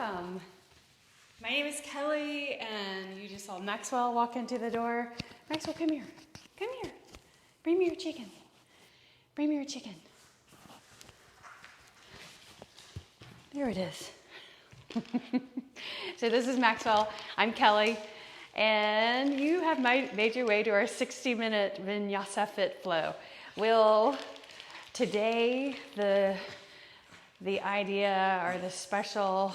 welcome. My name is Kelly, and you just saw Maxwell walk into the door. Maxwell, come here. Come here. Bring me your chicken. Bring me your chicken. There it is. So this is Maxwell. I'm Kelly, and you have made your way to our 60-minute Vinyasa Fit Flow. Today, the idea or the special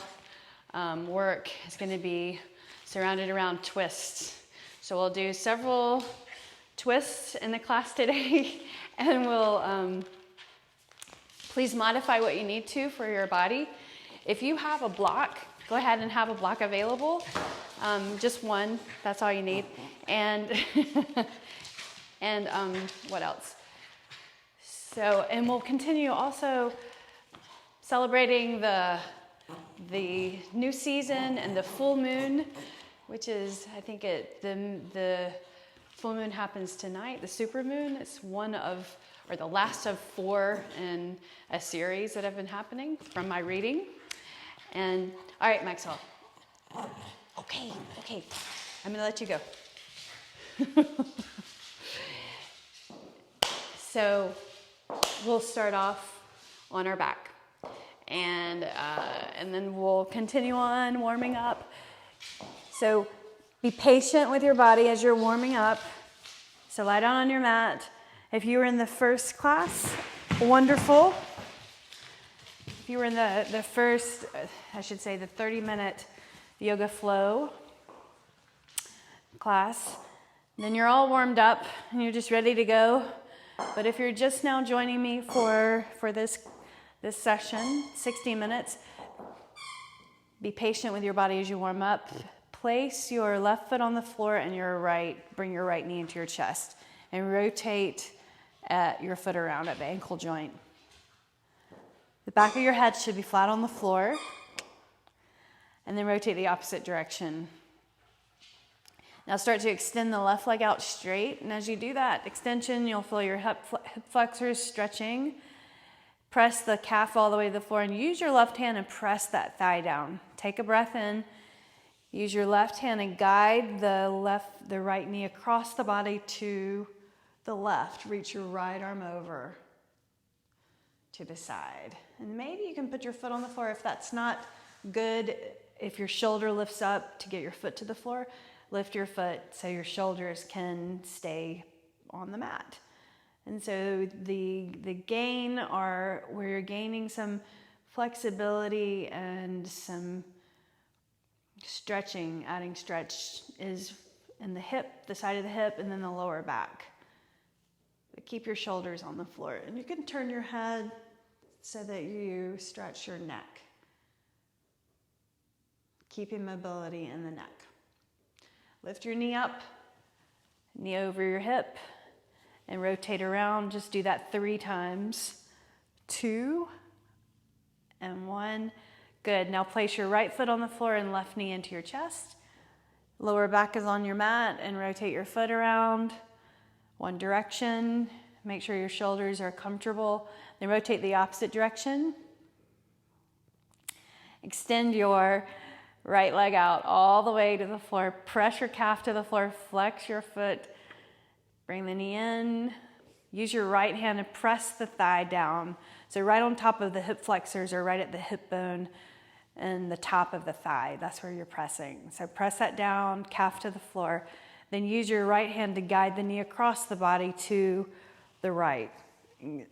work is going to be surrounded around twists. So we'll do several twists in the class today, and we'll please modify what you need to for your body. If you have a block, go ahead and have a block available. Just one, that's all you need. And what else? So, and we'll continue also celebrating the new season and the full moon, which is, I think the full moon happens tonight, the super moon. It's the last of 4 in a series that have been happening from my reading. And, all right, Maxwell. Okay. I'm gonna let you go. So, we'll start off on our back. And then we'll continue on warming up. So be patient with your body as you're warming up. So lie down on your mat. If you were in the first class, wonderful. If you were in the first, the 30-minute yoga flow class, then you're all warmed up and you're just ready to go. But if you're just now joining me for this session, 60 minutes, be patient with your body as you warm up. Place your left foot on the floor and bring your right knee into your chest and rotate your foot around at the ankle joint. The back of your head should be flat on the floor, and then rotate the opposite direction. Now start to extend the left leg out straight, and as you do that extension, you'll feel your hip flexors stretching. Press the calf all the way to the floor and use your left hand and press that thigh down. Take a breath in. Use your left hand and guide the right knee across the body to the left. Reach your right arm over to the side. And maybe you can put your foot on the floor if that's not good. If your shoulder lifts up to get your foot to the floor, lift your foot so your shoulders can stay on the mat. And so the gain where you're gaining some flexibility and some stretching, adding stretch is in the hip, the side of the hip, and then the lower back. But keep your shoulders on the floor. And you can turn your head so that you stretch your neck. Keeping mobility in the neck. Lift your knee up, knee over your hip, and rotate around. Just do that 3 times. 2 and 1. Good. Now place your right foot on the floor and left knee into your chest. Lower back is on your mat and rotate your foot around one direction. Make sure your shoulders are comfortable. Then rotate the opposite direction. Extend your right leg out all the way to the floor. Press your calf to the floor. Flex your foot. Bring the knee in. Use your right hand to press the thigh down. So right on top of the hip flexors or right at the hip bone and the top of the thigh. That's where you're pressing. So press that down, calf to the floor. Then use your right hand to guide the knee across the body to the right.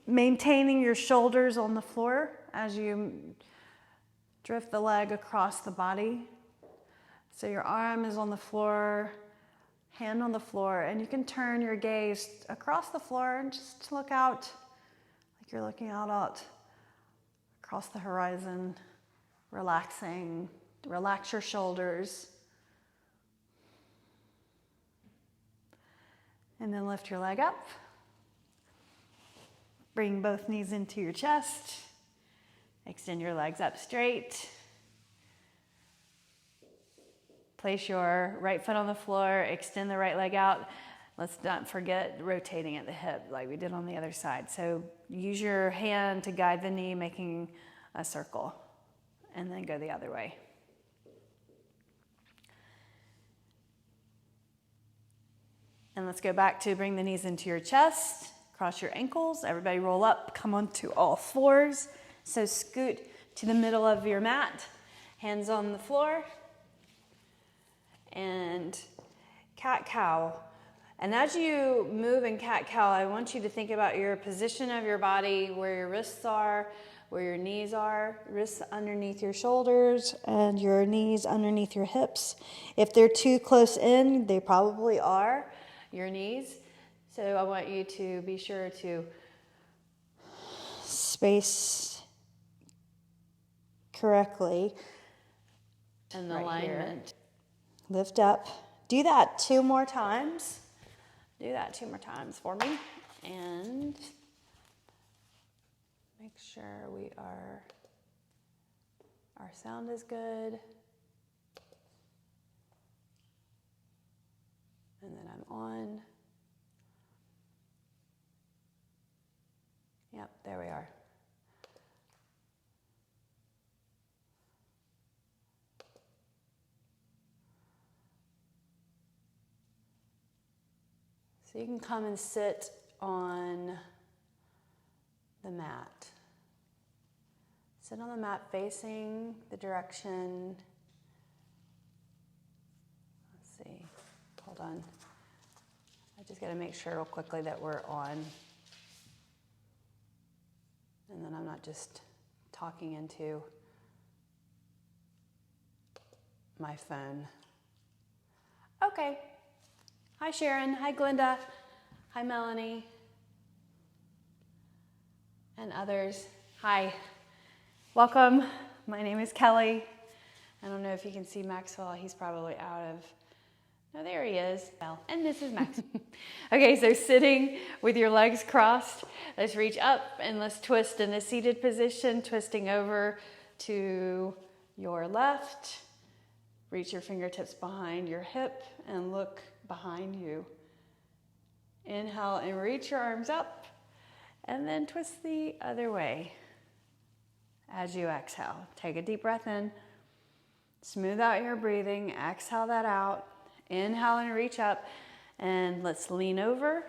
Maintaining your shoulders on the floor as you drift the leg across the body. So your arm is on the floor, hand on the floor, and you can turn your gaze across the floor and just look out like you're looking out across the horizon, relaxing. Relax your shoulders. And then lift your leg up. Bring both knees into your chest. Extend your legs up straight. Place your right foot on the floor, extend the right leg out. Let's not forget rotating at the hip like we did on the other side. So use your hand to guide the knee, making a circle, and then go the other way. And let's go back to bring the knees into your chest, cross your ankles. Everybody roll up, come onto all fours. So scoot to the middle of your mat, hands on the floor, and cat-cow. And as you move in cat-cow, I want you to think about your position of your body, where your wrists are, where your knees are, wrists underneath your shoulders and your knees underneath your hips. If they're too close in, they probably are, your knees. So I want you to be sure to space correctly and alignment. Lift up. Do that 2 more times. Do that 2 more times for me. And make sure our sound is good. And then I'm on. Yep, there we are. So you can come and sit on the mat. Sit on the mat facing the direction. Let's see, hold on. I just gotta make sure real quickly that we're on. And then I'm not just talking into my phone. Okay. Hi Sharon, hi Glenda, hi Melanie, and others. Hi, welcome. My name is Kelly. I don't know if you can see Maxwell, he's probably out of, no, there he is. And this is Max. Okay, so sitting with your legs crossed, let's reach up and let's twist in a seated position, twisting over to your left. Reach your fingertips behind your hip and look behind you. Inhale and reach your arms up, and then twist the other way. As you exhale, take a deep breath in, smooth out your breathing, exhale that out, inhale and reach up, and let's lean over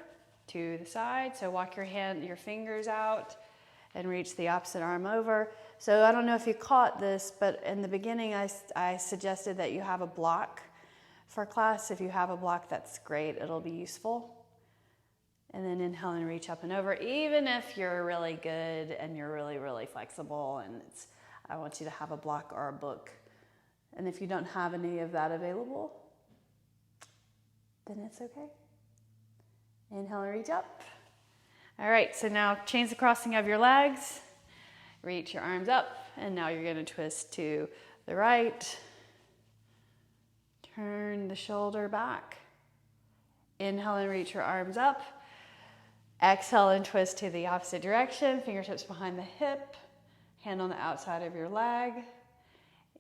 to the side. So walk your fingers out and reach the opposite arm over. So I don't know if you caught this, but in the beginning I suggested that you have a block for class. If you have a block, that's great. It'll be useful. And then inhale and reach up and over. Even if you're really good and you're really, really flexible, and I want you to have a block or a book. And if you don't have any of that available, then it's okay. Inhale and reach up. All right, so now change the crossing of your legs. Reach your arms up, and now you're going to twist to the right. Turn the shoulder back. Inhale and reach your arms up. Exhale and twist to the opposite direction. Fingertips behind the hip. Hand on the outside of your leg.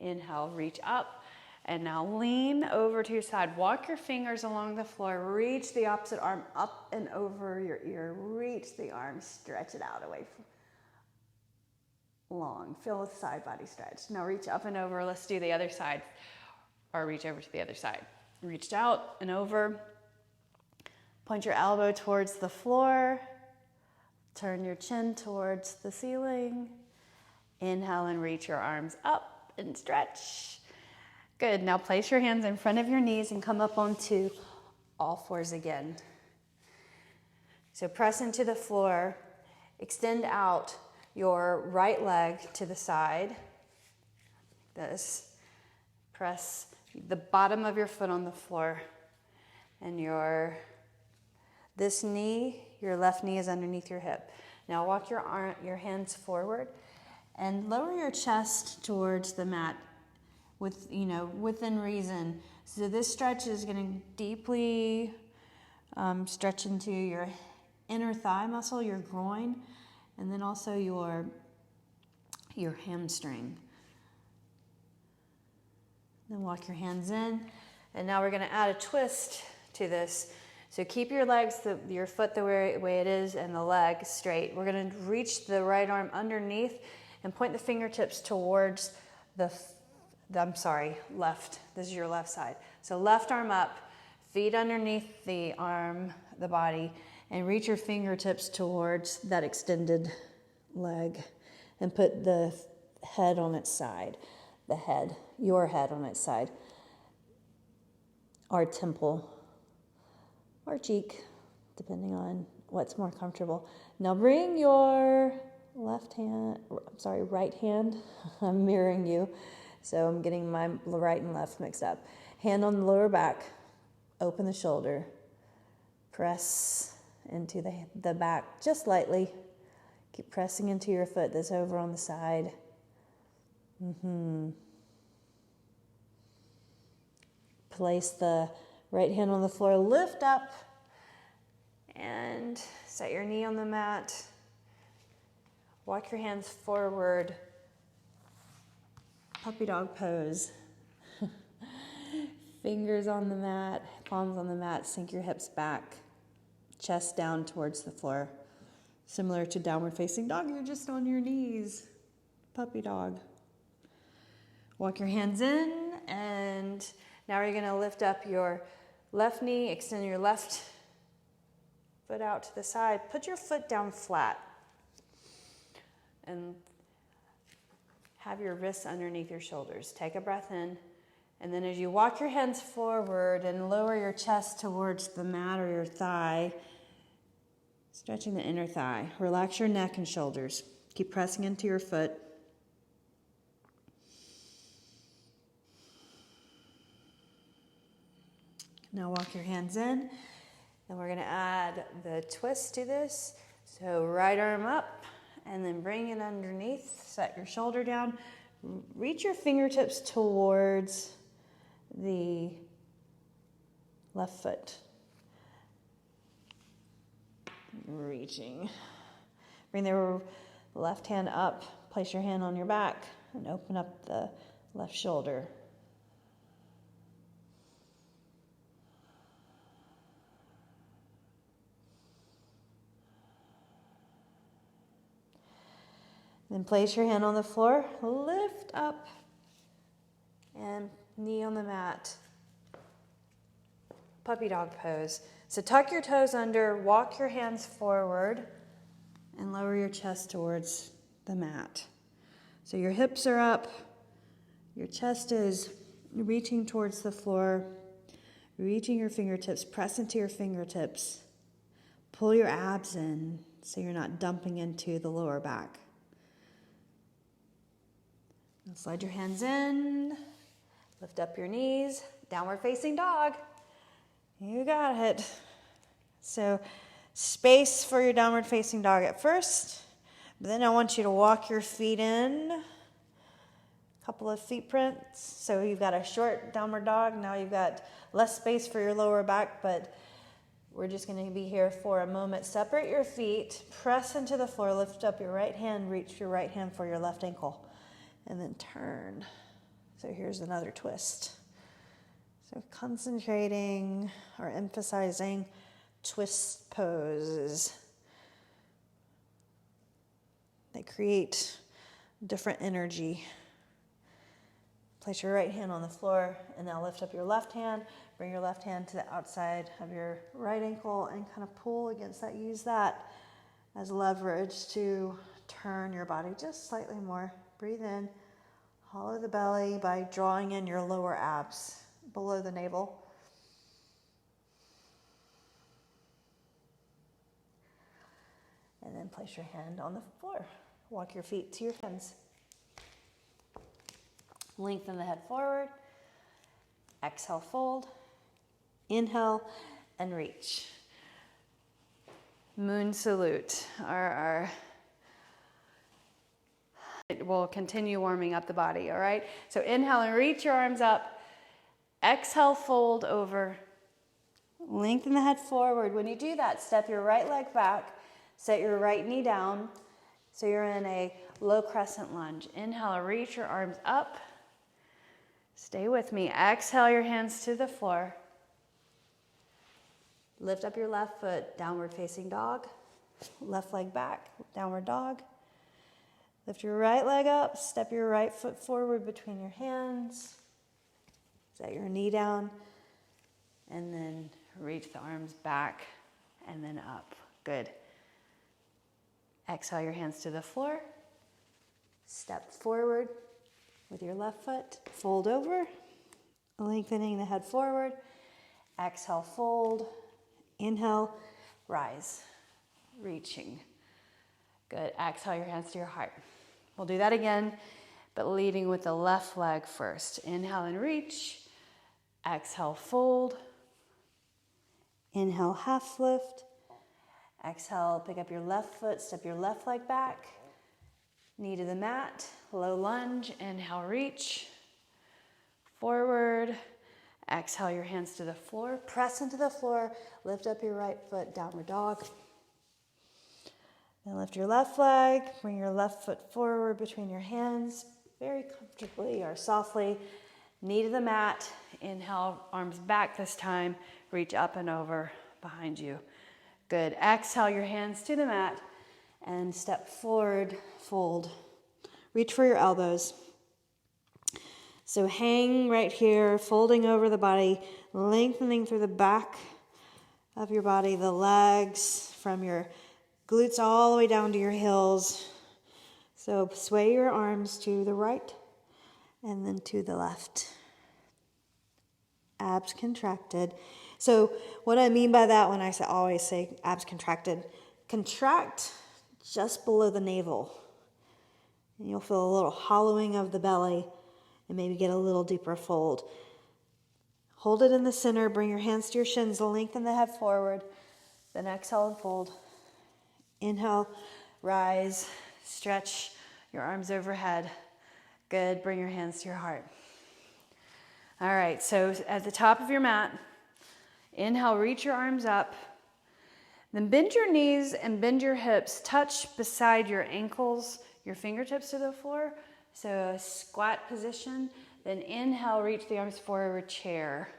Inhale, reach up. And now lean over to your side. Walk your fingers along the floor. Reach the opposite arm up and over your ear. Reach the arm. Stretch it out away from long. Feel the side body stretch. Now reach up and over. Let's do the other side. Or reach over to the other side. Reached out and over. Point your elbow towards the floor. Turn your chin towards the ceiling. Inhale and reach your arms up and stretch. Good. Now place your hands in front of your knees and come up onto all fours again. So press into the floor. Extend out your right leg to the side. This. Press the bottom of your foot on the floor, and this knee, your left knee is underneath your hip. Now walk your hands forward and lower your chest towards the mat within reason. So this stretch is going to deeply stretch into your inner thigh muscle, your groin, and then also your hamstring. Then walk your hands in, and now we're going to add a twist to this. So keep your legs, your foot the way it is, and the leg straight. We're going to reach the right arm underneath and point the fingertips towards left. This is your left side. So left arm up, Feet underneath the body, and reach your fingertips towards that extended leg and put the head on its side. Your head on its side. Or temple, or cheek, depending on what's more comfortable. Now bring your right hand. I'm mirroring you, so I'm getting my right and left mixed up. Hand on the lower back, open the shoulder, press into the back just lightly. Keep pressing into your foot that's over on the side. Place the right hand on the floor, lift up, and set your knee on the mat. Walk your hands forward. Puppy dog pose. Fingers on the mat, palms on the mat, sink your hips back, chest down towards the floor. Similar to downward facing dog, you're just on your knees. Puppy dog. Walk your hands in, and now you're going to lift up your left knee, extend your left foot out to the side. Put your foot down flat and have your wrists underneath your shoulders. Take a breath in, and then as you walk your hands forward and lower your chest towards the mat or your thigh, stretching the inner thigh. Relax your neck and shoulders. Keep pressing into your foot. Now walk your hands in, and we're going to add the twist to this. So right arm up, and then bring it underneath. Set your shoulder down. Reach your fingertips towards the left foot. Reaching. Bring the left hand up. Place your hand on your back and open up the left shoulder. Then place your hand on the floor, lift up, and knee on the mat. Puppy dog pose. So tuck your toes under, walk your hands forward, and lower your chest towards the mat. So your hips are up, your chest is reaching towards the floor, reaching your fingertips, press into your fingertips. Pull your abs in so you're not dumping into the lower back. Now slide your hands in, lift up your knees, downward facing dog. You got it. So space for your downward facing dog at first, but then I want you to walk your feet in, a couple of feet prints. So you've got a short downward dog. Now you've got less space for your lower back, but we're just going to be here for a moment. Separate your feet, press into the floor, lift up your right hand, reach your right hand for your left ankle. And then turn. So here's another twist. So concentrating or emphasizing twist poses. They create different energy. Place your right hand on the floor and now lift up your left hand. Bring your left hand to the outside of your right ankle and kind of pull against that. Use that as leverage to turn your body just slightly more. Breathe in, hollow the belly by drawing in your lower abs below the navel. And then place your hand on the floor. Walk your feet to your hands. Lengthen the head forward. Exhale, fold. Inhale, and reach. Moon salute. We'll continue warming up the body, all right? So inhale and reach your arms up. Exhale, fold over. Lengthen the head forward. When you do that, step your right leg back. Set your right knee down. So you're in a low crescent lunge. Inhale, reach your arms up. Stay with me. Exhale your hands to the floor. Lift up your left foot, downward facing dog. Left leg back, downward dog. Lift your right leg up, step your right foot forward between your hands. Set your knee down. And then reach the arms back and then up. Good. Exhale your hands to the floor. Step forward with your left foot. Fold over, lengthening the head forward. Exhale, fold. Inhale, rise. Reaching. Good. Exhale your hands to your heart. We'll do that again, but leading with the left leg first. Inhale and reach. Exhale, fold. Inhale, half lift. Exhale, pick up your left foot, step your left leg back. Knee to the mat, low lunge. Inhale, reach. Forward. Exhale your hands to the floor. Press into the floor. Lift up your right foot, downward dog. Then lift your left leg. Bring your left foot forward between your hands. Very comfortably or softly. Knee to the mat. Inhale, arms back this time. Reach up and over behind you. Good. Exhale your hands to the mat and step forward, fold. Reach for your elbows. So hang right here, folding over the body, lengthening through the back of your body, the legs from your glutes all the way down to your heels. So sway your arms to the right and then to the left. Abs contracted. So what I mean by that when I always say abs contracted, contract just below the navel. And you'll feel a little hollowing of the belly and maybe get a little deeper fold. Hold it in the center, bring your hands to your shins, lengthen the head forward, then exhale and fold. Inhale, rise, stretch your arms overhead. Good, bring your hands to your heart. All right, so at the top of your mat, inhale, reach your arms up. Then bend your knees and bend your hips. Touch beside your ankles, your fingertips to the floor. So a squat position. Then inhale, reach the arms forward, chair.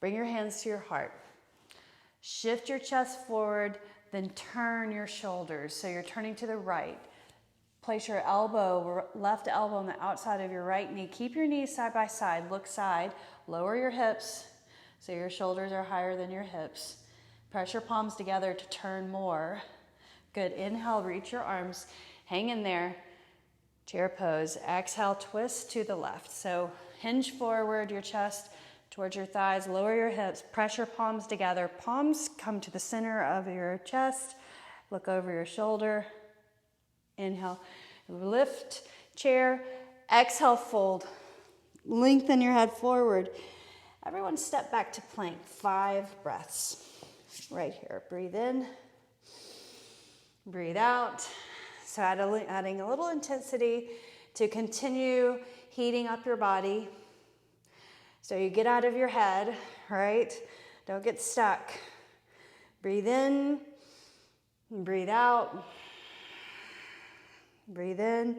Bring your hands to your heart. Shift your chest forward, then turn your shoulders. So you're turning to the right. Place your left elbow on the outside of your right knee. Keep your knees side by side. Look side. Lower your hips so your shoulders are higher than your hips. Press your palms together to turn more. Good. Inhale, reach your arms. Hang in there. Chair pose. Exhale, twist to the left. So hinge forward your chest towards your thighs. Lower your hips. Press your palms together. Palms come to the center of your chest. Look over your shoulder. Inhale, lift, chair. Exhale, fold. Lengthen your head forward. Everyone step back to plank. 5 breaths. Right here. Breathe in. Breathe out. So adding a little intensity to continue heating up your body. So you get out of your head, right? Don't get stuck. Breathe in. Breathe out. Breathe in.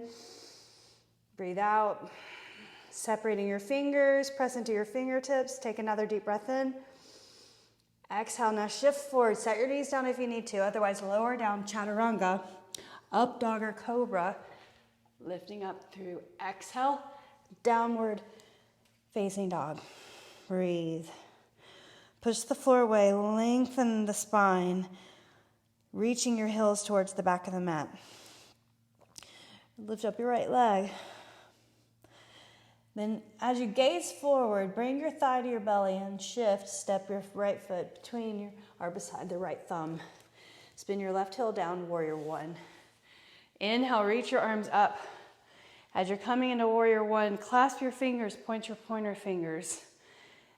Breathe out. Separating your fingers, press into your fingertips. Take another deep breath in. Exhale, now shift forward. Set your knees down if you need to. Otherwise, lower down, chaturanga. Up dog or cobra. Lifting up through exhale. Downward facing dog. Breathe. Push the floor away. Lengthen the spine. Reaching your heels towards the back of the mat. Lift up your right leg. Then as you gaze forward, bring your thigh to your belly and shift. Step your right foot beside the right thumb. Spin your left heel down, warrior one. Inhale, reach your arms up. As you're coming into warrior one, clasp your fingers, point your pointer fingers.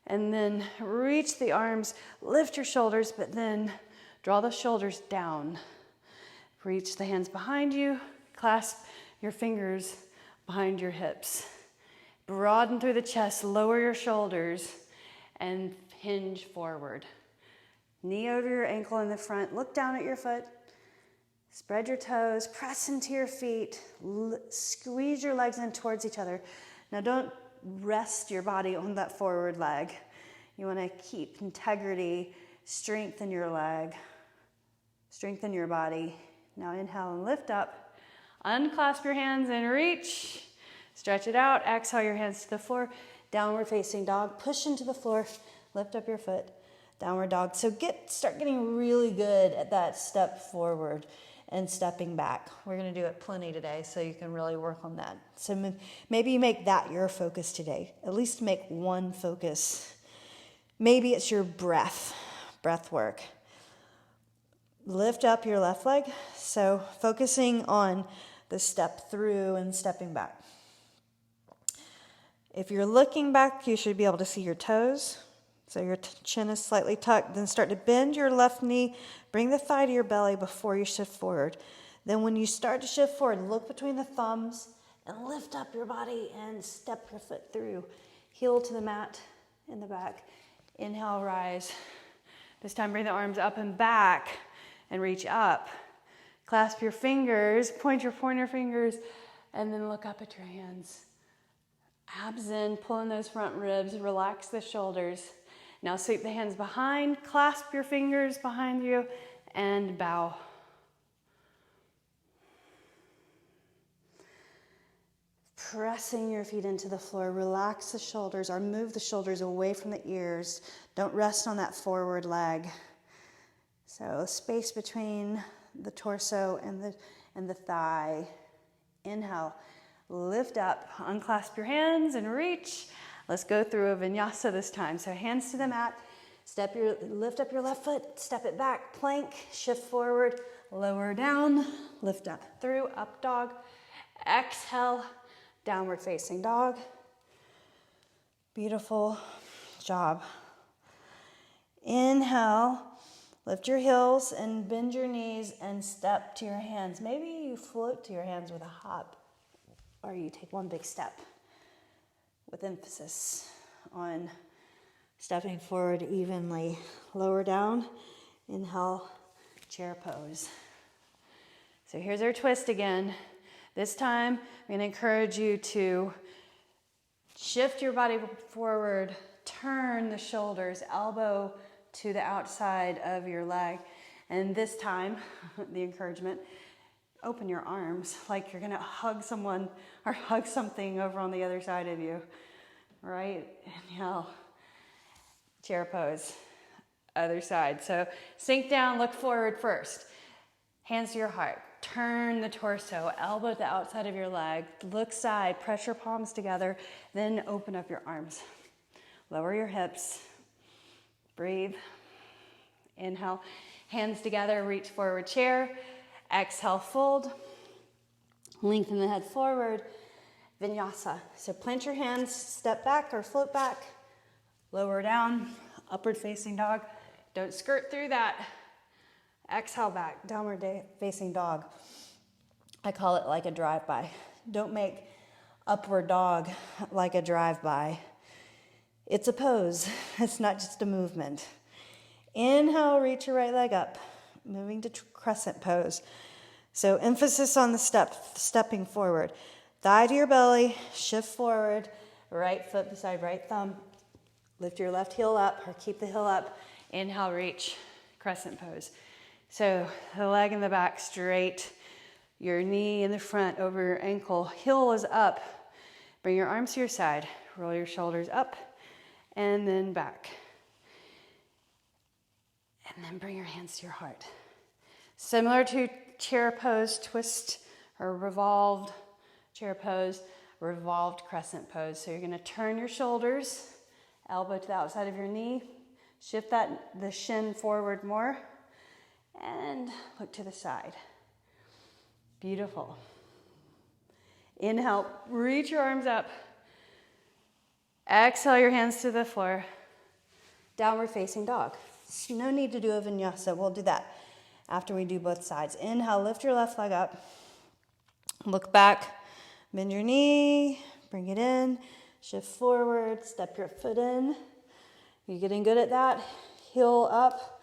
And then reach the arms, lift your shoulders, but then draw the shoulders down. Reach the hands behind you, clasp your fingers behind your hips. Broaden through the chest, lower your shoulders, and hinge forward. Knee over your ankle in the front, look down at your foot. Spread your toes, press into your feet, squeeze your legs in towards each other. Now don't rest your body on that forward leg. You want to keep integrity, strengthen your leg, strengthen your body. Now inhale and lift up. Unclasp your hands and reach. Stretch it out. Exhale your hands to the floor. Downward facing dog. Push into the floor. lift up your foot, downward dog. So start getting really good at that step forward and stepping back. We're going to do it plenty today, so you can really work on that. So maybe you make that your focus today. At least make one focus. Maybe it's your breath work. Lift up your left leg. So focusing on the step through and stepping back. If you're looking back, you should be able to see your toes. So your chin is slightly tucked. Then start to bend your left knee. Bring the thigh to your belly before you shift forward. Then when you start to shift forward, look between the thumbs and lift up your body and step your foot through. Heel to the mat in the back. Inhale, rise. This time bring the arms up and back and reach up. Clasp your fingers, point your pointer fingers, and then look up at your hands. Abs in, pull in those front ribs, relax the shoulders. Now sweep the hands behind, clasp your fingers behind you, and bow. Pressing your feet into the floor, relax the shoulders or move the shoulders away from the ears. Don't rest on that forward leg. So space between the torso and the thigh. Inhale, lift up, unclasp your hands and reach. Let's go through a vinyasa this time. So hands to the mat, lift up your left foot, step it back, plank, shift forward, lower down, lift up through, up dog. Exhale, downward facing dog. Beautiful job. Inhale, lift your heels and bend your knees and step to your hands. Maybe you float to your hands with a hop, or you take one big step with emphasis on stepping forward evenly. Lower down, inhale, chair pose. So here's our twist again. This time, I'm going to encourage you to shift your body forward, turn the shoulders, elbow to the outside of your leg. And this time, the encouragement, open your arms like you're going to hug someone or hug something over on the other side of you. Right? Inhale, chair pose, other side. So sink down, look forward first. Hands to your heart. Turn the torso, elbow to the outside of your leg, look side, press your palms together, then open up your arms. Lower your hips, breathe. Inhale, hands together, reach forward chair. Exhale, fold. Lengthen the head forward, vinyasa. So plant your hands, step back or float back, lower down, upward facing dog. Don't skirt through that. Exhale back, downward facing dog. I call it like a drive-by. Don't make upward dog like a drive-by. It's a pose. It's not just a movement. Inhale, reach your right leg up, moving to crescent pose. So emphasis on the stepping forward. Thigh to your belly, shift forward, right foot beside right thumb. Lift your left heel up or keep the heel up. Inhale, reach, crescent pose. So the leg in the back straight, your knee in the front over your ankle, heel is up. Bring your arms to your side, roll your shoulders up and then back. And then bring your hands to your heart. Similar to chair pose, twist or revolved chair pose, revolved crescent pose. So you're gonna turn your shoulders, elbow to the outside of your knee, shift the shin forward more, and look to the side. Beautiful. Inhale, reach your arms up. Exhale your hands to the floor. Downward facing dog. No need to do a vinyasa. We'll do that after we do both sides. Inhale, lift your left leg up. Look back, bend your knee, bring it in, shift forward, step your foot in. You're getting good at that. Heel up.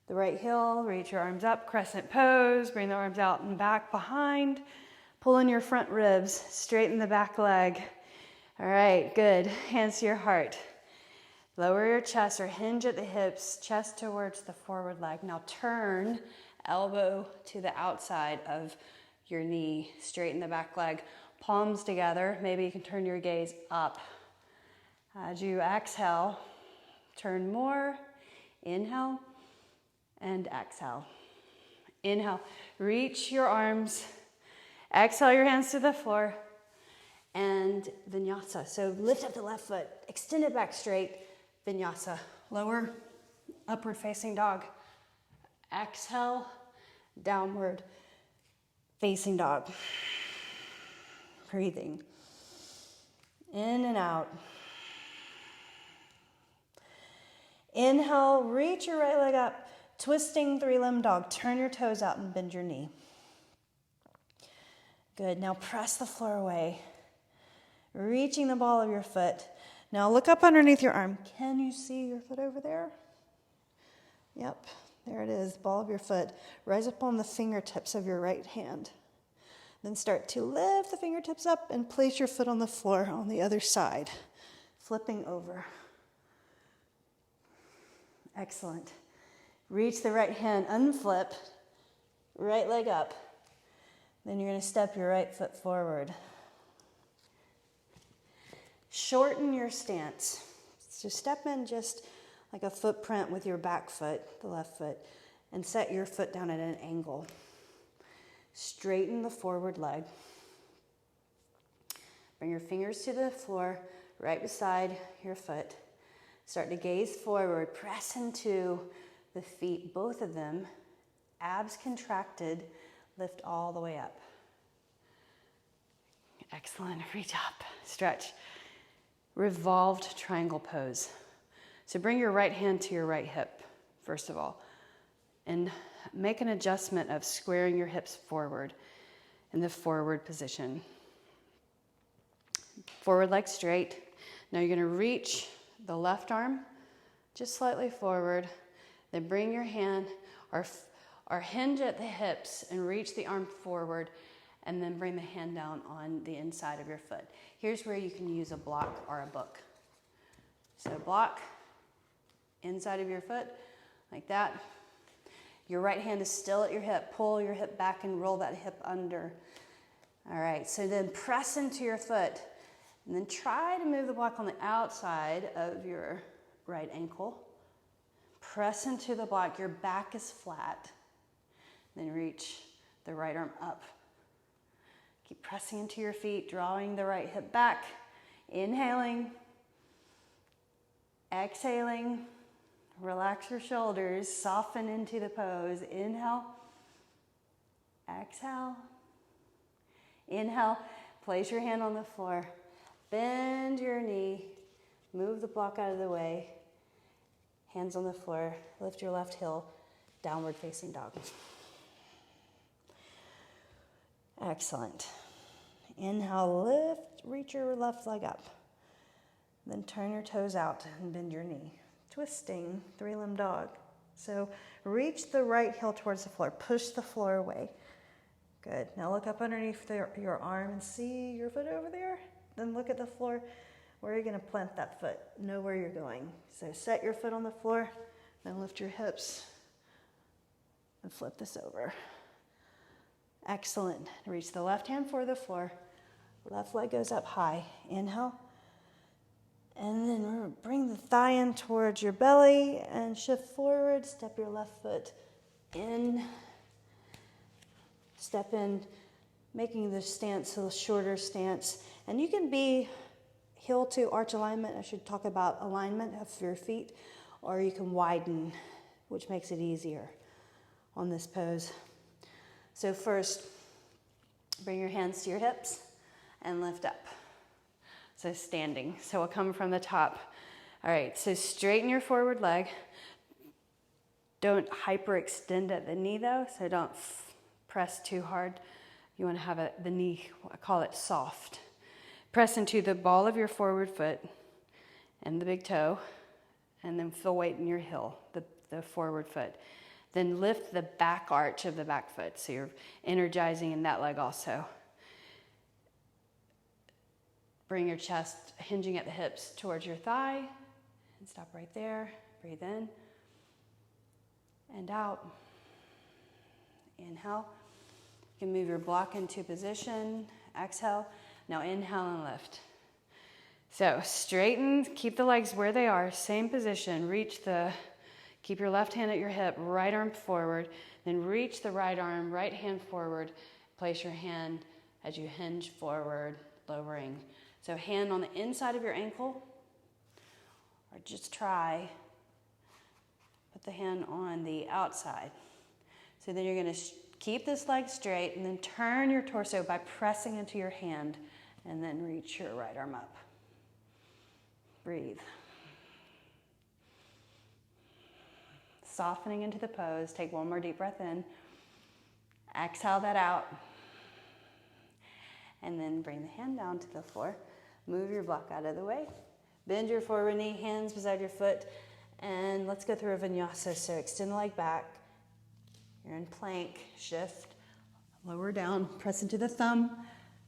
The right heel, reach your arms up, crescent pose, bring the arms out and back behind. Pull in your front ribs, straighten the back leg. All right, good. Hands to your heart. Lower your chest or hinge at the hips, chest towards the forward leg. Now turn, elbow to the outside of your knee, straighten the back leg, palms together. Maybe you can turn your gaze up. As you exhale, Turn more. Inhale and exhale. Inhale, reach your arms. Exhale your hands to the floor. And vinyasa. So lift up the left foot, extend it back straight. Vinyasa. Lower, upward facing dog. Exhale, downward facing dog. Breathing. In and out. Inhale, reach your right leg up. Twisting three-limb dog. Turn your toes out and bend your knee. Good. Now press the floor away. Reaching the ball of your foot. Now look up underneath your arm. Can you see your foot over there? Yep, there it is, ball of your foot. Rise up on the fingertips of your right hand. Then start to lift the fingertips up and place your foot on the floor on the other side. Flipping over. Excellent. Reach the right hand, unflip, right leg up. Then you're going to step your right foot forward. Shorten your stance. So step in just like a footprint with your back foot, the left foot, and set your foot down at an angle. Straighten the forward leg. Bring your fingers to the floor, right beside your foot. Start to gaze forward. Press into the feet, both of them. Abs contracted. Lift all the way up. Excellent. Reach up. Stretch. Revolved triangle pose. So bring your right hand to your right hip, first of all, and make an adjustment of squaring your hips forward in the forward position. Forward leg straight. Now you're going to reach the left arm just slightly forward, then bring your hand or hinge at the hips and reach the arm forward, and then bring the hand down on the inside of your foot. Here's where you can use a block or a book. So block, inside of your foot, like that. Your right hand is still at your hip. Pull your hip back and roll that hip under. All right, so then press into your foot, and then try to move the block on the outside of your right ankle. Press into the block, your back is flat. Then reach the right arm up. Keep pressing into your feet, drawing the right hip back. Inhaling. Exhaling. Relax your shoulders. Soften into the pose. Inhale. Exhale. Inhale. Place your hand on the floor. Bend your knee. Move the block out of the way. Hands on the floor. Lift your left heel. Downward facing dog. Excellent. Inhale, lift, reach your left leg up. Then turn your toes out and bend your knee. Twisting, three-limb dog. So reach the right heel towards the floor. Push the floor away. Good. Now look up underneath your arm and see your foot over there. Then look at the floor. Where are you going to plant that foot? Know where you're going. So set your foot on the floor, then lift your hips and flip this over. Excellent. Reach the left hand for the floor. Left leg goes up high. Inhale. And then bring the thigh in towards your belly and shift forward. Step your left foot in. Step in, making the stance a shorter stance. And you can be heel to arch alignment. I should talk about alignment of your feet. Or you can widen, which makes it easier on this pose. So first, bring your hands to your hips and lift up. So standing. So we'll come from the top. All right, so straighten your forward leg. Don't hyperextend at the knee though, so don't press too hard. You want to have the knee, I call it soft. Press into the ball of your forward foot and the big toe, and then feel weight in your heel, the forward foot. Then lift the back arch of the back foot, so you're energizing in that leg also. Bring your chest hinging at the hips towards your thigh, and stop right there. Breathe in and out. Inhale. You can move your block into position. Exhale. Now inhale and lift. So straighten, keep the legs where they are, same position. Keep your left hand at your hip, right arm forward, then reach the right arm, right hand forward. Place your hand as you hinge forward, lowering. So hand on the inside of your ankle, or just try, put the hand on the outside. So then you're gonna keep this leg straight and then turn your torso by pressing into your hand and then reach your right arm up. Breathe. Softening into the pose. Take one more deep breath in. Exhale that out. And then bring the hand down to the floor. Move your block out of the way. Bend your forward knee, hands beside your foot. And let's go through a vinyasa. So extend the leg back. You're in plank. Shift. Lower down. Press into the thumb.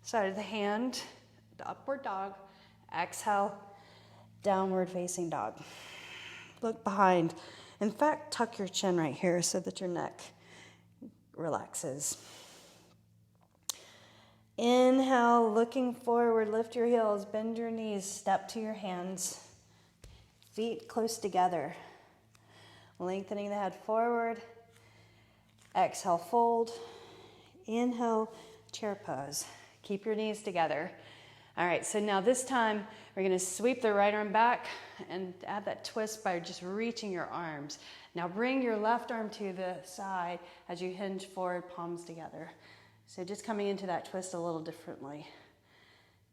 Side of the hand. The upward dog. Exhale. Downward facing dog. Look behind. In fact, tuck your chin right here so that your neck relaxes. Inhale, looking forward, lift your heels, bend your knees, step to your hands. Feet close together. Lengthening the head forward. Exhale, fold. Inhale, chair pose. Keep your knees together. All right, so now this time we're gonna sweep the right arm back and add that twist by just reaching your arms. Now bring your left arm to the side as you hinge forward, palms together. So just coming into that twist a little differently.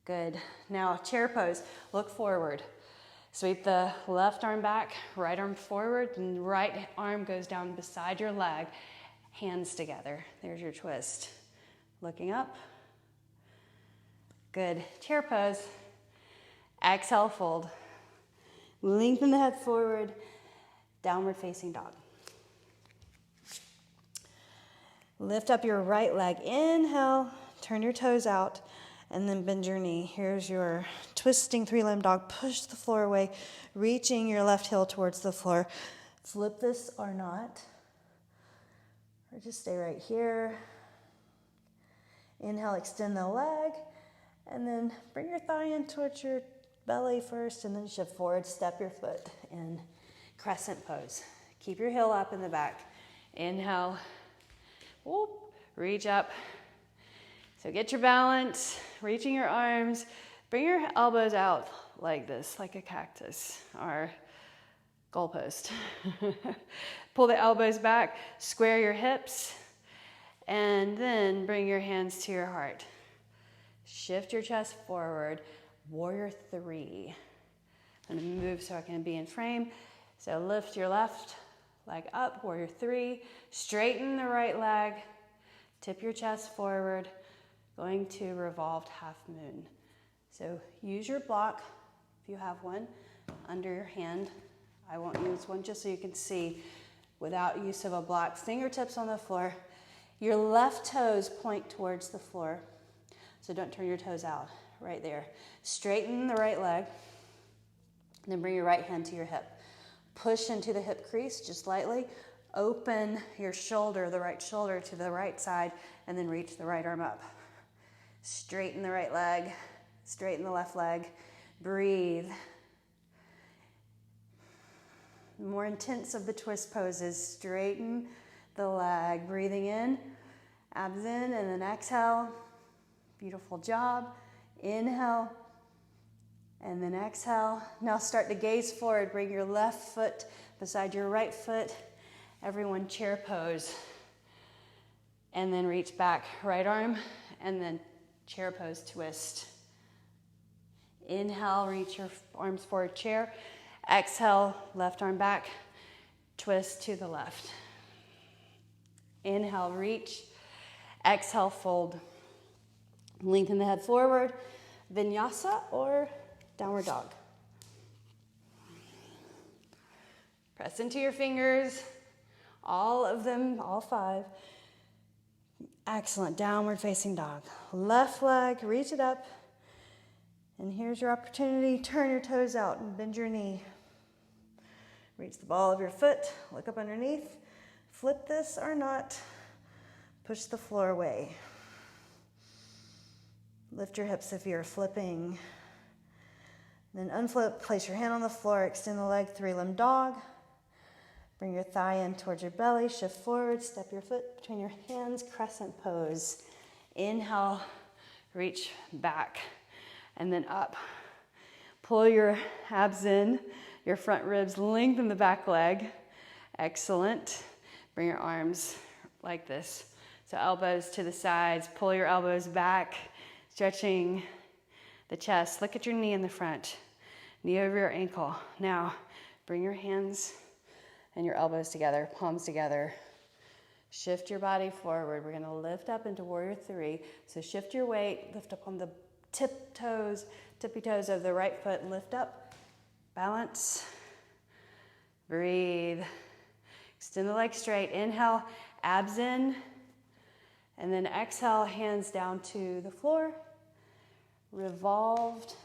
Good. Now chair pose, look forward. Sweep the left arm back, right arm forward, and right arm goes down beside your leg, hands together. There's your twist. Looking up. Good. Chair pose. Exhale, fold. Lengthen the head forward. Downward facing dog. Lift up your right leg. Inhale. Turn your toes out. And then bend your knee. Here's your twisting three-limb dog. Push the floor away. Reaching your left heel towards the floor. Flip this or not. Or just stay right here. Inhale, extend the leg. And then bring your thigh in towards your belly first and then shift forward. Step your foot in crescent pose. Keep your heel up in the back. Inhale. Whoop. Reach up. So get your balance. Reaching your arms. Bring your elbows out like this, like a cactus or goalpost. Pull the elbows back. Square your hips. And then bring your hands to your heart. Shift your chest forward, warrior three. I'm gonna move so I can be in frame. So lift your left leg up, warrior three. Straighten the right leg, tip your chest forward, going to revolved half moon. So use your block, if you have one, under your hand. I won't use one just so you can see without use of a block. Fingertips on the floor. Your left toes point towards the floor. So don't turn your toes out, right there. Straighten the right leg, and then bring your right hand to your hip. Push into the hip crease just lightly. Open your shoulder, the right shoulder to the right side, and then reach the right arm up. Straighten the right leg, straighten the left leg. Breathe. More intense of the twist poses. Straighten the leg, breathing in, abs in, and then exhale. Beautiful job. Inhale, and then exhale. Now start to gaze forward. Bring your left foot beside your right foot. Everyone chair pose. And then reach back, right arm, and then chair pose twist. Inhale, reach your arms forward, chair. Exhale, left arm back, twist to the left. Inhale, reach. Exhale, fold. Lengthen the head forward, vinyasa or downward dog. Press into your fingers, all of them, all five. Excellent, downward facing dog. Left leg, reach it up. And here's your opportunity, turn your toes out and bend your knee. Reach the ball of your foot, look up underneath. Flip this or not, push the floor away. Lift your hips if you're flipping. Then unflip, place your hand on the floor, extend the leg, three-limb dog. Bring your thigh in towards your belly, shift forward, step your foot between your hands, crescent pose. Inhale, reach back, and then up. Pull your abs in, your front ribs, lengthen the back leg. Excellent. Bring your arms like this. So elbows to the sides, pull your elbows back, stretching the chest. Look at your knee in the front, knee over your ankle. Now, bring your hands and your elbows together, palms together. Shift your body forward. We're gonna lift up into warrior three. So shift your weight, lift up on the tippy toes of the right foot, and lift up. Balance. Breathe. Extend the legs straight. Inhale, abs in. And then exhale, hands down to the floor. Revolved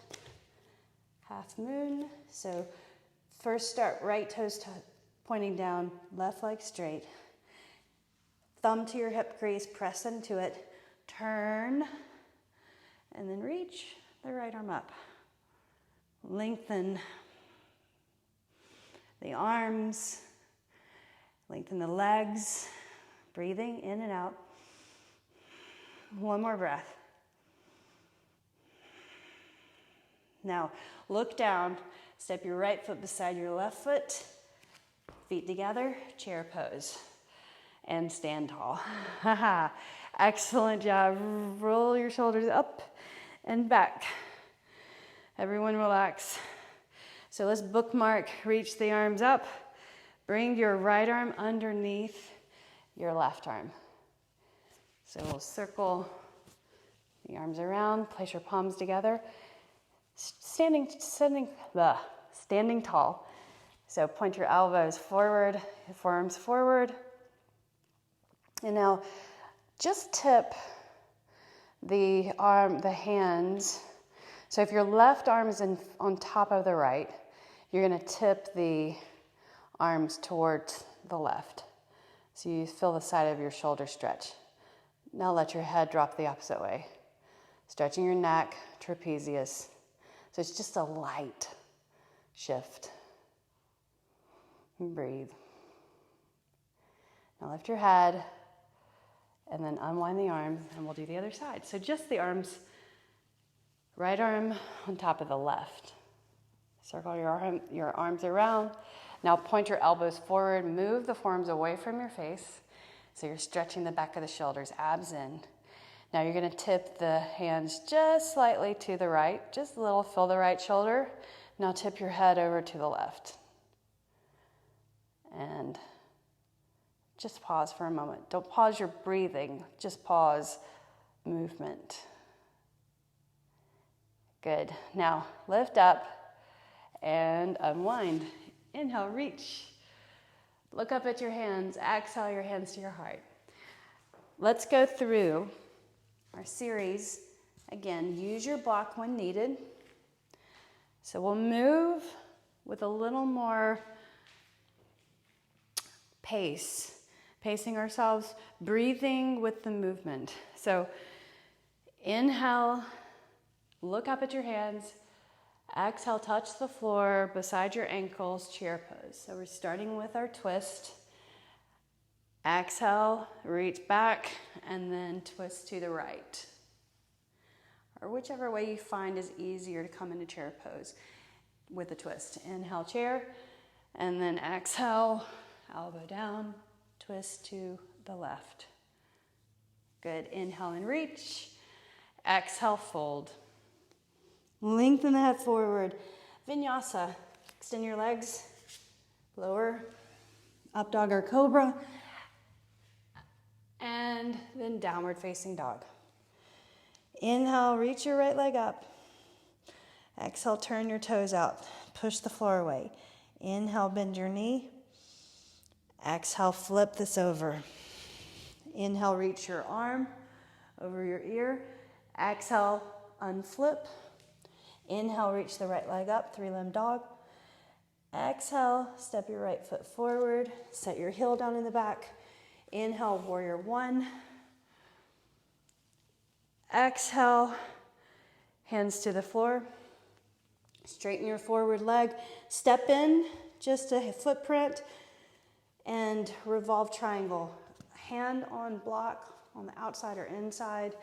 half moon. So first start right toes pointing down, left leg straight. Thumb to your hip crease, press into it. Turn, and then reach the right arm up. Lengthen the arms, lengthen the legs, breathing in and out. One more breath. Now, look down, step your right foot beside your left foot, feet together, chair pose, and stand tall. Excellent job. Roll your shoulders up and back. Everyone relax. So let's bookmark, reach the arms up, bring your right arm underneath your left arm. So we'll circle the arms around, place your palms together. Standing tall. So point your elbows forward, your forearms forward. And now just tip the hands. So if your left arm is on top of the right, you're gonna tip the arms towards the left. So you feel the side of your shoulder stretch. Now let your head drop the opposite way. Stretching your neck, trapezius. So it's just a light shift. And breathe. Now lift your head and then unwind the arms, and we'll do the other side. So just the arms, right arm on top of the left. Circle your arms around. Now point your elbows forward, move the forearms away from your face. So you're stretching the back of the shoulders, abs in. Now you're gonna tip the hands just slightly to the right, just a little, feel the right shoulder. Now tip your head over to the left. And just pause for a moment. Don't pause your breathing, just pause movement. Good. Now lift up and unwind. Inhale, reach. Look up at your hands. Exhale your hands to your heart. Let's go through our series. Again, use your block when needed. So we'll move with a little more pacing ourselves, breathing with the movement. So inhale, look up at your hands. Exhale, touch the floor beside your ankles, chair pose. So we're starting with our twist. Exhale, reach back, and then twist to the right. Or whichever way you find is easier to come into chair pose with a twist. Inhale, chair, and then exhale, elbow down, twist to the left. Good. Inhale and reach. Exhale, fold. Lengthen the head forward. Vinyasa. Extend your legs. Lower. Up dog or cobra. And then downward facing dog. Inhale, reach your right leg up. Exhale, turn your toes out. Push the floor away. Inhale, bend your knee. Exhale, flip this over. Inhale, reach your arm over your ear. Exhale, unflip. Inhale, reach the right leg up, three-limb dog. Exhale, step your right foot forward. Set your heel down in the back. Inhale, warrior one. Exhale, hands to the floor. Straighten your forward leg. Step in, just a footprint, and revolve triangle. Hand on block on the outside or inside.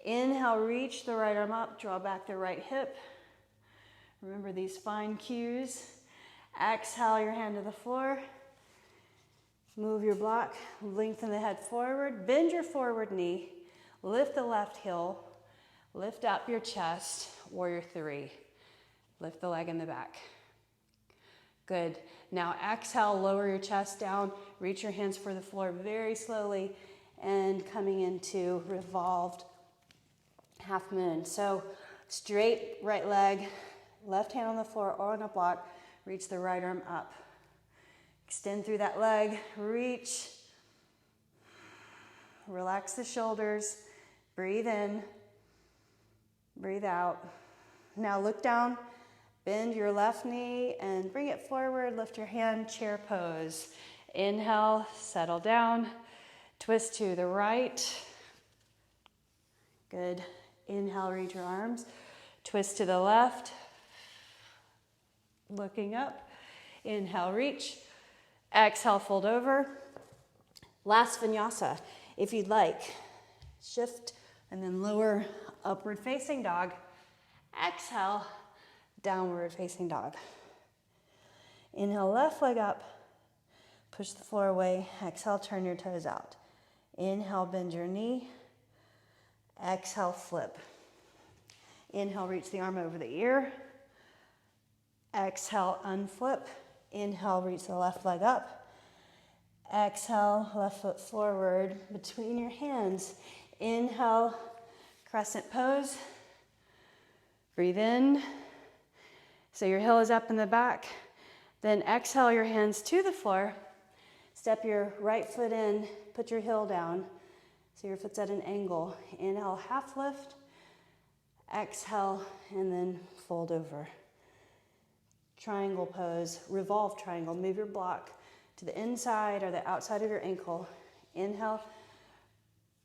Inhale, reach the right arm up, draw back the right hip. Remember these fine cues. Exhale, your hand to the floor. Move your block, lengthen the head forward, bend your forward knee, lift the left heel, lift up your chest, warrior three. Lift the leg in the back. Good. Now exhale, lower your chest down, reach your hands for the floor very slowly, and coming into revolved half moon. So straight right leg, left hand on the floor or on a block, reach the right arm up. Extend through that leg, reach. Relax the shoulders, breathe in, breathe out. Now look down, bend your left knee and bring it forward, lift your hand, chair pose. Inhale, settle down, twist to the right. Good. Inhale, reach your arms, twist to the left, looking up. Inhale, reach. Exhale, fold over. Last vinyasa, if you'd like. Shift and then lower, upward facing dog. Exhale, downward facing dog. Inhale, left leg up. Push the floor away. Exhale, turn your toes out. Inhale, bend your knee. Exhale, flip. Inhale, reach the arm over the ear. Exhale, unflip. Inhale, reach the left leg up. Exhale, left foot forward between your hands. Inhale, crescent pose. Breathe in. So your heel is up in the back. Then exhale your hands to the floor. Step your right foot in, put your heel down. So your foot's at an angle. Inhale, half lift. Exhale, and then fold over. Triangle pose, revolve triangle. Move your block to the inside or the outside of your ankle. Inhale,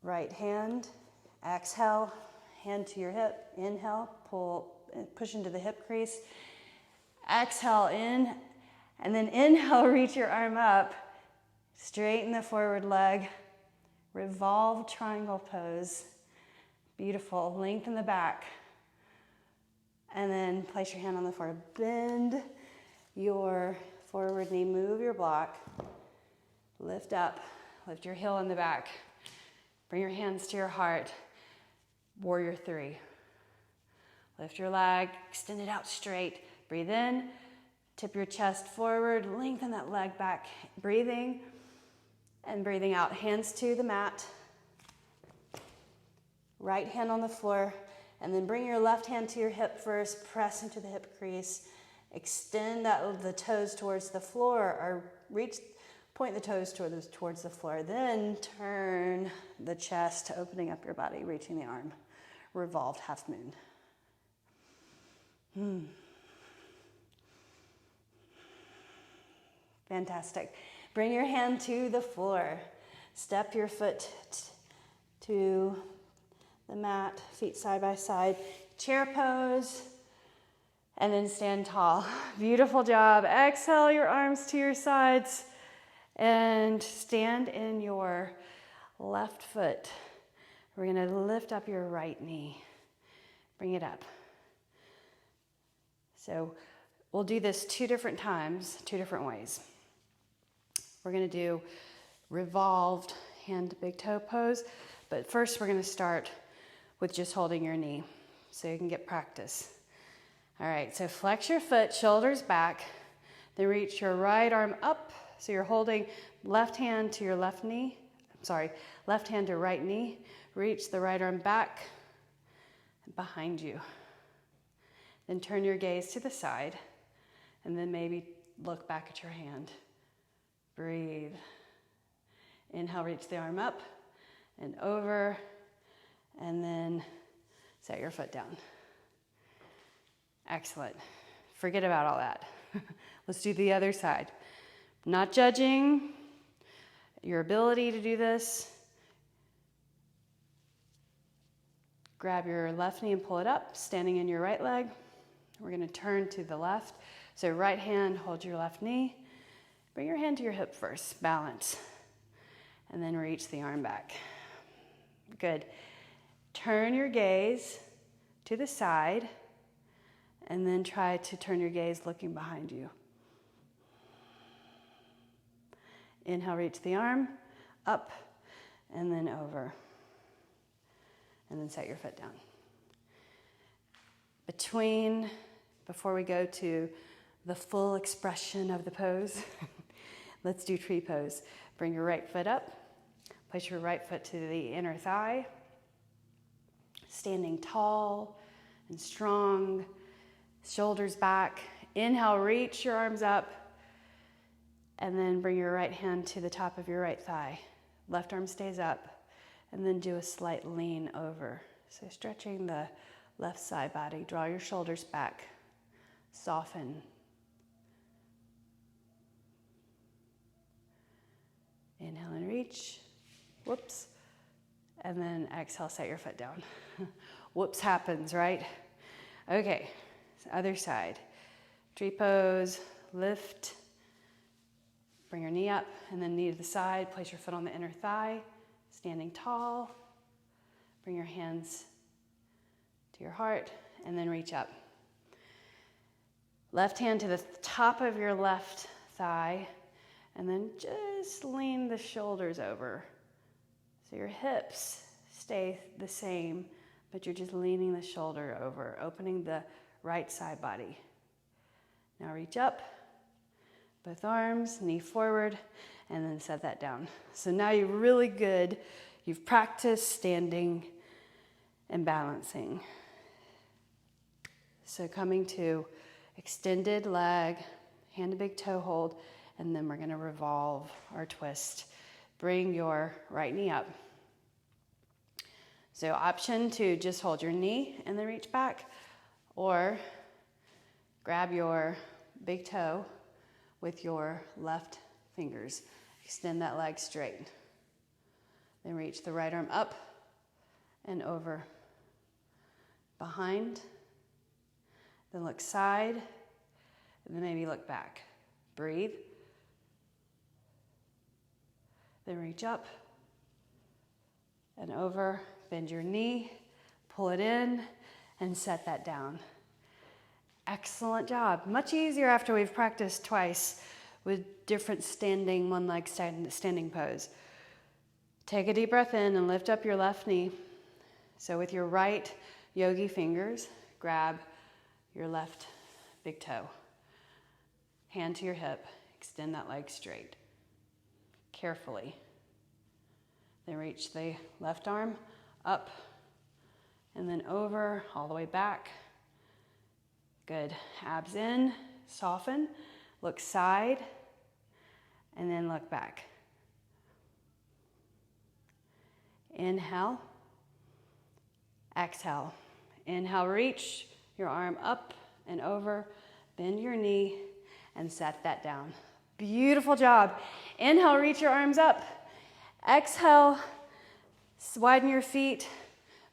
right hand. Exhale, hand to your hip. Inhale, pull, push into the hip crease. Exhale in, and then inhale, reach your arm up. Straighten the forward leg. Revolve triangle pose. Beautiful. Lengthen the back. And then place your hand on the floor. Bend your forward knee. Move your block. Lift up. Lift your heel in the back. Bring your hands to your heart. Warrior three. Lift your leg. Extend it out straight. Breathe in. Tip your chest forward. Lengthen that leg back. Breathing. And breathing out. Hands to the mat. Right hand on the floor. And then bring your left hand to your hip first. Press into the hip crease. Extend the toes towards the floor, or point the toes towards the floor. Then turn the chest, opening up your body, reaching the arm. Revolved half moon. Fantastic. Bring your hand to the floor. Step your foot to the mat, feet side by side. Chair pose, and then stand tall. Beautiful job. Exhale your arms to your sides, and stand in your left foot. We're going to lift up your right knee. Bring it up. So we'll do this 2 different times, 2 different ways. We're going to do revolved hand to big toe pose, but first we're going to start with just holding your knee so you can get practice. All right, so flex your foot, shoulders back, then reach your right arm up. So you're holding left hand to your left knee, left hand to right knee. Reach the right arm back and behind you. Then turn your gaze to the side, and then maybe look back at your hand. Breathe. Inhale, reach the arm up and over, and then set your foot down. Excellent. Forget about all that. Let's do the other side. Not judging your ability to do this. Grab your left knee and pull it up, standing in your right leg. We're gonna turn to the left. So right hand, hold your left knee. Bring your hand to your hip first, balance. And then reach the arm back. Good. Turn your gaze to the side, and then try to turn your gaze looking behind you. Inhale, reach the arm, up, and then over. And then set your foot down. Before we go to the full expression of the pose, let's do tree pose. Bring your right foot up, place your right foot to the inner thigh, standing tall and strong, shoulders back. Inhale, reach your arms up, and then bring your right hand to the top of your right thigh. Left arm stays up, and then do a slight lean over. So stretching the left side body, draw your shoulders back, soften. Inhale and reach, whoops, and then exhale, set your foot down. Whoops happens, right? Okay, other side. Tree pose, lift, bring your knee up, and then knee to the side, place your foot on the inner thigh, standing tall, bring your hands to your heart, and then reach up. Left hand to the top of your left thigh, and then just lean the shoulders over. So your hips stay the same, but you're just leaning the shoulder over, opening the right side body. Now reach up, both arms, knee forward, and then set that down. So now you're really good. You've practiced standing and balancing. So coming to extended leg, hand to big toe hold, and then we're gonna revolve or twist. Bring your right knee up. So option to just hold your knee and then reach back, or grab your big toe with your left fingers. Extend that leg straight. Then reach the right arm up and over. Behind. Then look side, and then maybe look back. Breathe. Then reach up and over. Bend your knee, pull it in, and set that down. Excellent job. Much easier after we've practiced twice with different standing, one leg standing pose. Take a deep breath in and lift up your left knee. So with your right yogi fingers, grab your left big toe. Hand to your hip, extend that leg straight. Carefully. Then reach the left arm up and then over, all the way back. Good. Abs in, soften, look side, and then look back. Inhale, exhale. Inhale, reach your arm up and over, bend your knee, and set that down. Beautiful job. Inhale, reach your arms up. Exhale, widen your feet,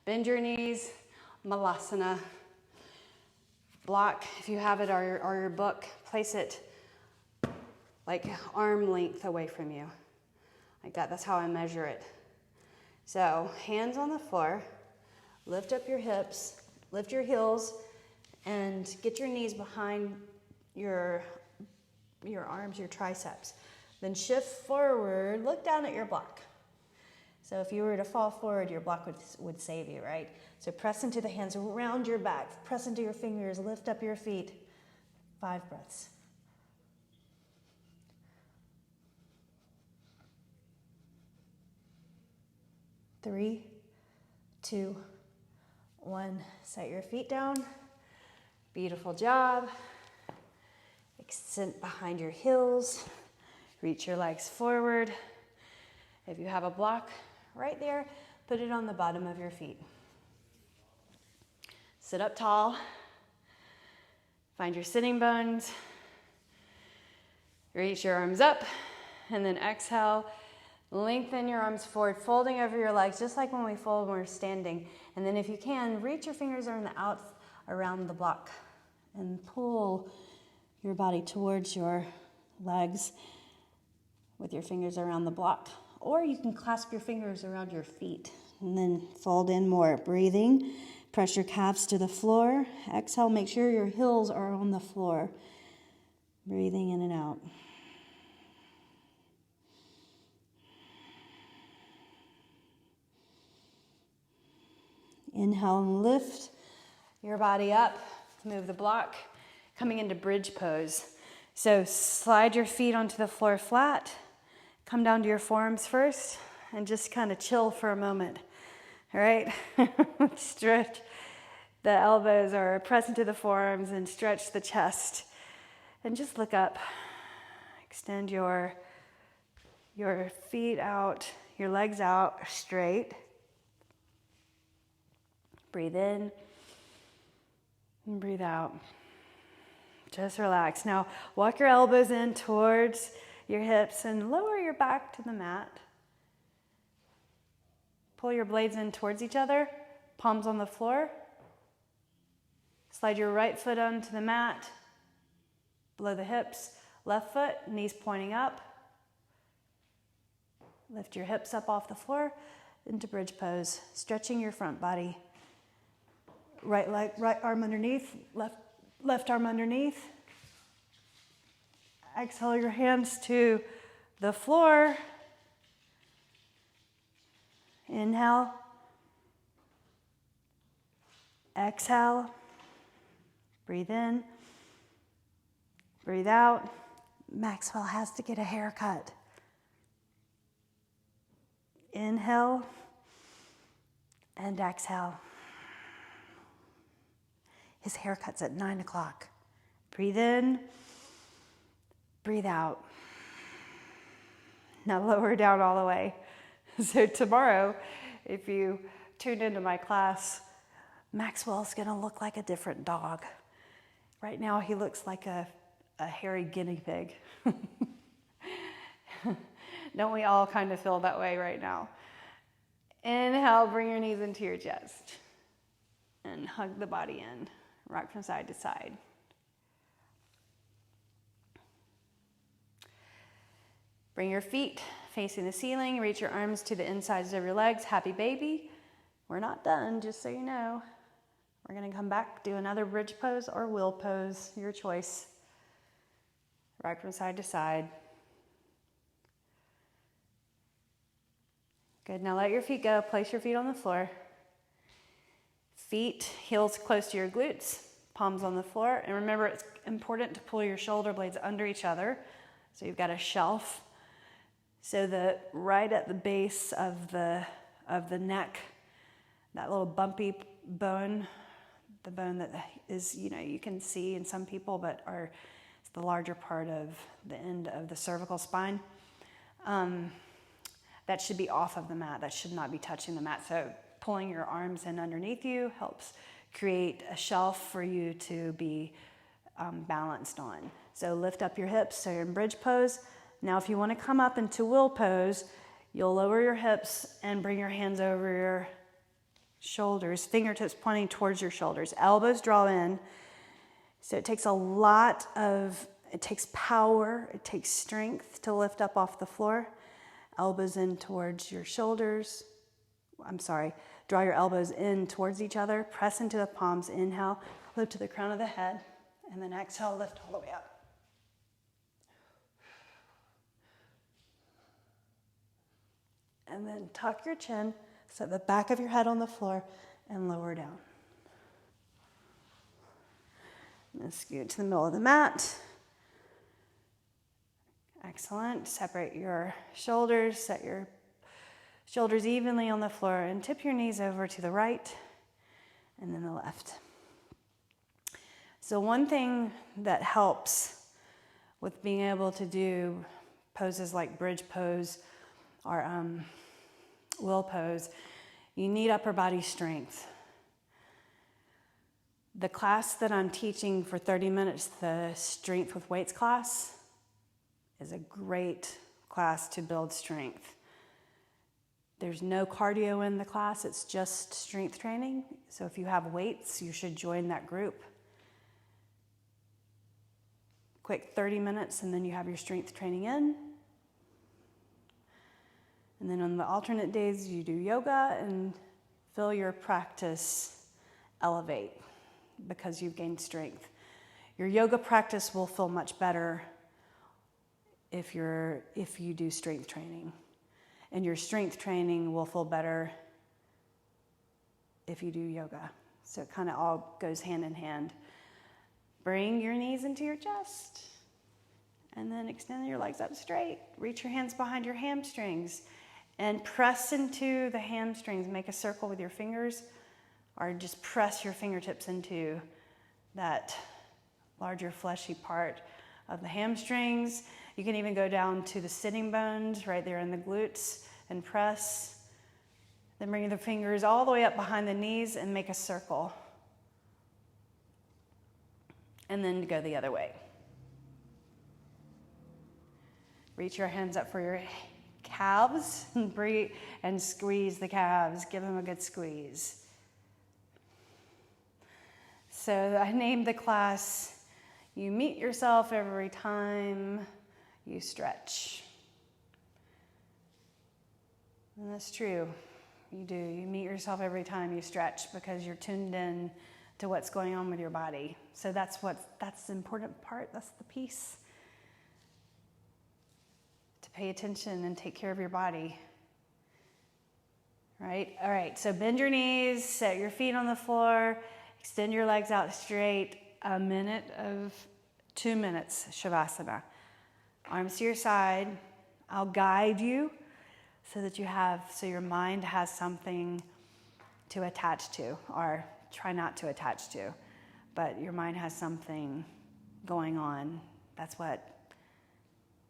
bend your knees, malasana. Block, if you have it, or your book, place it like arm length away from you. Like that, that's how I measure it. So, hands on the floor, lift up your hips, lift your heels, and get your knees behind your arms, your triceps. Then shift forward, look down at your block. So if you were to fall forward, your block would save you, right? So press into the hands around your back, press into your fingers, lift up your feet. 5 breaths. Three, 2, 1. Set your feet down. Beautiful job. Extend behind your heels. Reach your legs forward. If you have a block right there, put it on the bottom of your feet. Sit up tall. Find your sitting bones. Reach your arms up, and then exhale. Lengthen your arms forward, folding over your legs, just like when we fold when we're standing. And then if you can, reach your fingers around the block and pull your body towards your legs with your fingers around the block. Or you can clasp your fingers around your feet and then fold in more. Breathing, press your calves to the floor. Exhale, make sure your heels are on the floor. Breathing in and out. Inhale and lift your body up. Move the block, coming into bridge pose. So slide your feet onto the floor flat. Come down to your forearms first and just kind of chill for a moment. All right? Stretch the elbows or press into the forearms and stretch the chest. And just look up. Extend your feet out, your legs out straight. Breathe in and breathe out. Just relax. Now, walk your elbows in towards your hips and lower your back to the mat. Pull your blades in towards each other, palms on the floor. Slide your right foot onto the mat, below the hips. Left foot, knees pointing up. Lift your hips up off the floor into bridge pose, stretching your front body. Right leg, right arm underneath, left arm underneath. Exhale your hands to the floor. Inhale. Exhale. Breathe in. Breathe out. Maxwell has to get a haircut. Inhale and exhale. His haircut's at 9 o'clock. Breathe in, breathe out. Now lower down all the way. So tomorrow, if you tune into my class, Maxwell's gonna look like a different dog. Right now he looks like a hairy guinea pig. Don't we all kind of feel that way right now? Inhale, bring your knees into your chest and hug the body in. Rock from side to side. Bring your feet facing the ceiling. Reach your arms to the insides of your legs. Happy baby. We're not done, just so you know. We're going to come back, do another bridge pose or wheel pose, your choice. Rock from side to side. Good. Now let your feet go. Place your feet on the floor. Feet, heels close to your glutes, palms on the floor. And remember, it's important to pull your shoulder blades under each other. So you've got a shelf. So that right at the base of the neck, that little bumpy bone, the bone that is, you can see in some people, but it's the larger part of the end of the cervical spine. That should be off of the mat. That should not be touching the mat. So pulling your arms in underneath you helps create a shelf for you to be balanced on. So lift up your hips so you're in bridge pose. Now if you want to come up into wheel pose, you'll lower your hips and bring your hands over your shoulders, fingertips pointing towards your shoulders. Elbows draw in. So it takes it takes power, it takes strength to lift up off the floor. Elbows in towards your shoulders. Draw your elbows in towards each other. Press into the palms. Inhale, lift to the crown of the head. And then exhale, lift all the way up. And then tuck your chin, set the back of your head on the floor, and lower down. And then scoot to the middle of the mat. Excellent. Separate your shoulders, set your shoulders evenly on the floor, and tip your knees over to the right and then the left. So one thing that helps with being able to do poses like bridge pose or wheel pose, you need upper body strength. The class that I'm teaching for 30 minutes, the Strength with Weights class, is a great class to build strength. There's no cardio in the class, it's just strength training. So if you have weights, you should join that group. quick 30 minutes, and then you have your strength training in. And then on the alternate days, you do yoga and feel your practice elevate because you've gained strength. Your yoga practice will feel much better if you do strength training. And your strength training will feel better if you do yoga. So it kind of all goes hand in hand. Bring your knees into your chest. And then extend your legs up straight. Reach your hands behind your hamstrings. And press into the hamstrings. Make a circle with your fingers. Or just press your fingertips into that larger fleshy part of the hamstrings. You can even go down to the sitting bones right there in the glutes and press. Then bring the fingers all the way up behind the knees and make a circle. And then go the other way. Reach your hands up for your calves and breathe and squeeze the calves. Give them a good squeeze. So I named the class, You Meet Yourself Every Time You Stretch. And that's true. You do. You meet yourself every time you stretch because you're tuned in to what's going on with your body. So that's the important part. That's the piece. To pay attention and take care of your body. Right? All right. So bend your knees, set your feet on the floor, extend your legs out straight. 2 minutes, Shavasana. Arms to your side. I'll guide you so your mind has something to attach to, or try not to attach to, but your mind has something going on. That's what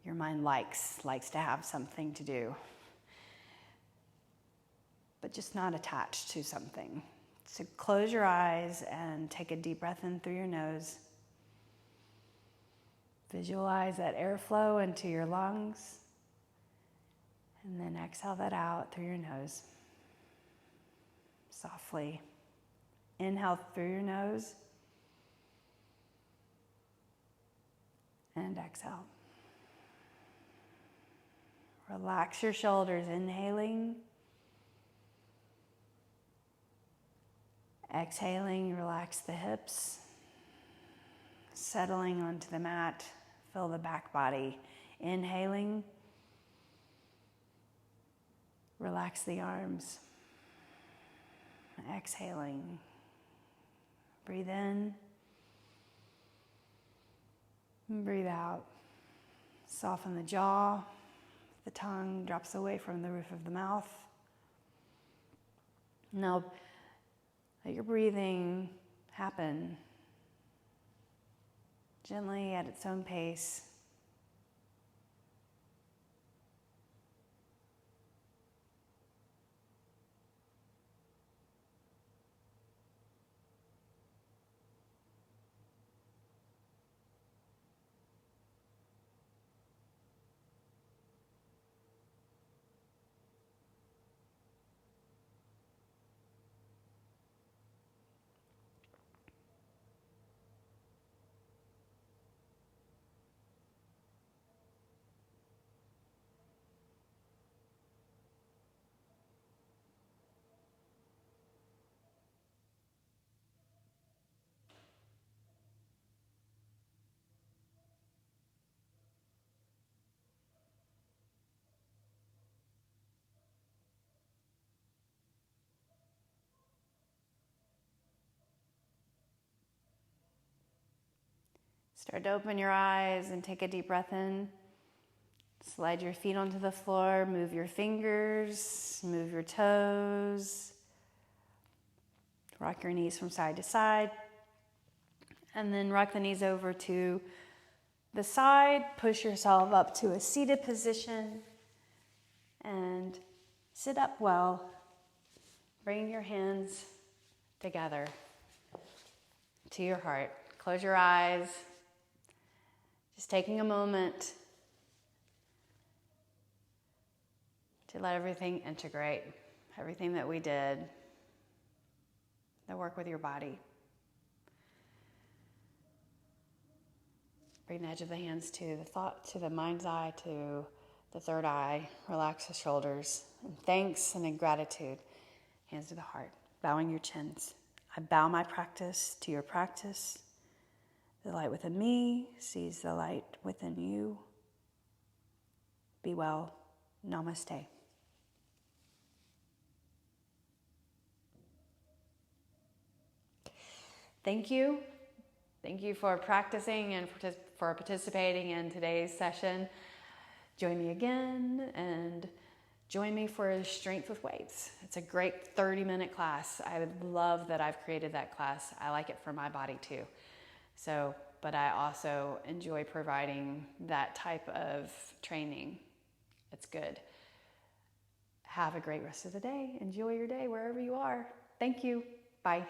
your mind likes to have something to do, but just not attached to something. So close your eyes and take a deep breath in through your nose. Visualize that airflow into your lungs. And then exhale that out through your nose. Softly. Inhale through your nose. And exhale. Relax your shoulders, inhaling. Exhaling, relax the hips. Settling onto the mat, feel the back body. Inhaling. Relax the arms. Exhaling. Breathe in. And breathe out. Soften the jaw. The tongue drops away from the roof of the mouth. Now, let your breathing happen gently at its own pace. Start to open your eyes and take a deep breath in. Slide your feet onto the floor, move your fingers, move your toes. Rock your knees from side to side. And then rock the knees over to the side. Push yourself up to a seated position. And sit up well. Bring your hands together to your heart. Close your eyes. Just taking a moment to let everything integrate, everything that we did, the work with your body. Bring the edge of the hands to the thought, to the mind's eye, to the third eye. Relax the shoulders. And thanks and in gratitude, hands to the heart. Bowing your chins. I bow my practice to your practice. The light within me sees the light within you. Be well. Namaste. Thank you. Thank you for practicing and for participating in today's session. Join me again and join me for Strength with Weights. It's a great 30-minute class. I would love that I've created that class. I like it for my body too. But I also enjoy providing that type of training. It's good. Have a great rest of the day. Enjoy your day wherever you are. Thank you. Bye.